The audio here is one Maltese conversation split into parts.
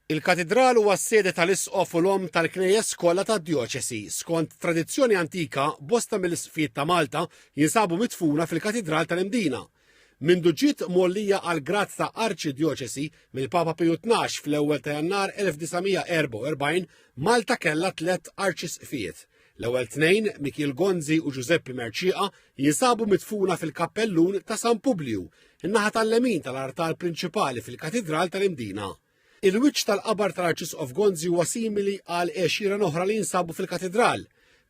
Il-katedral huwa s-sede tal-isqof u l-om tal-knejjes kollha tad-djoċesi. Skont tradizzjoni antika, bosta mill-isqfiet ta' Malta jinsabu mitfuna fil-katedral tal-Imdina. Mindu ġiet mollija għal grazz ta' arċidjoċesi mill-Papa Piju XII fl-ewwel ta' Jannar 1944, Malta kellha tliet arċisqfiet. L-ewwel tnejn, Michiel Gonzi u Giuseppe Merċieqa, jinsabu mitfuna fil-kappellun ta' San Publiu, in-naħa tal-lemin tal-artal prinċipali fil-katedral tal-Imdina. Il-wiċċ tal-qabar tal-Arċisqof Gonzi huwa simili għal għexieren oħra li jinsabu fil-katedral.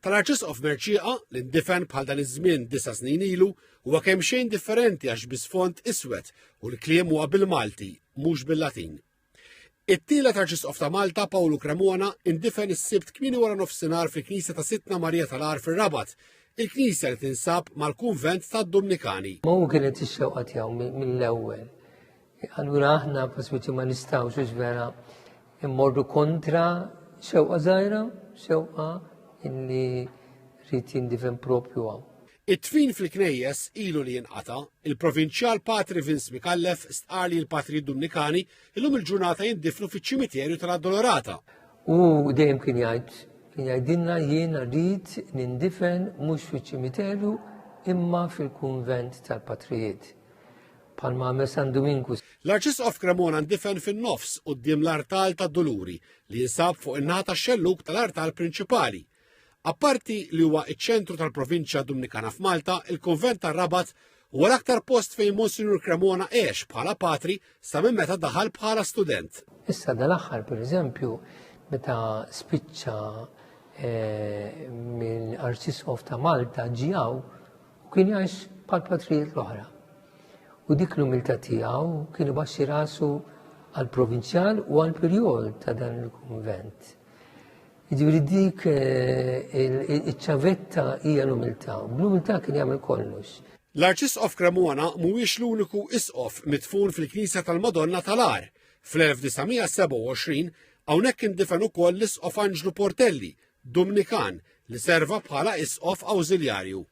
Tal-Arċisqof Merċieqa li ndifen bħal dan iż-żmien 9 snin ilu huwa kemm xejn differenti għax bisfont iswed u l-kliem huwa bil-Malti, mhux bil-Latin. It-tielet Arċisqof ta' Malta, Pawlu Cremona, indifen is-Sibt kmieni wara nofsinhar fil-Knisja ta' Sittna Marija tal-Ar fir-Rabat, il-Knisja li tinsab mal-Kunvent tad-Dominikani. Ma kienet ix-xewqa tiegħu mill-ewwel. Allura aħna paswiċi ma nistgħux vera immorru kontra xewqa żgħira, xewqa illi rrid jindifen proprju hawn. It-tfin fil-knejjes ilu li jinqata, il-provinċjal Patri Vince Mikallef stqarli l-Patri Dominikani illum il-ġurnata jindifnu fiċ-ċimiterju tal-Addolorata. U dejjem kien jgħidilna jiena rrid nindifen mhux fiċ-ċimiterju imma fil-kunvent tal-Patrijiet. Palma San Domingus. L-Arċisqof Cremona ndifen fin-nofs quddiem l-artal tad-Doluri li jinsab fuq in-naħa tax-xelluk tal-artal prinċipali. Apparti li huwa iċ-ċentru tal-Provinċja Dominikana f'Malta, il-Kunvent tar-Rabat huwa l-aktar post fejn Monsignor Cremona għex bħala patri sa minn meta daħal bħala student. Issa dal-aħħar pereżempju meta spiċċa mill-Arċisqof ta' Malta ġiegħu kien jgħix bħall-patrijiet l-oħra. U dik l-umiltà tiegħu kien ibaxxi rasu għall-provinċjal u għall-perjod ta' dan il-kunvent. Jiġifieri dik iċ-ċavetta hija l-umiltà, u bl-umiltà kien jagħmel kollox. L-Arċisqof Cremona mhuwiex l-uniku isqof mitfun fil-Knisja tal-Madonna tal-Ar. Fl-1927 hawnhekk indifen ukoll l-isqof Anġlu Portelli, Dominikan, li serva bħala isqof awżiljarju.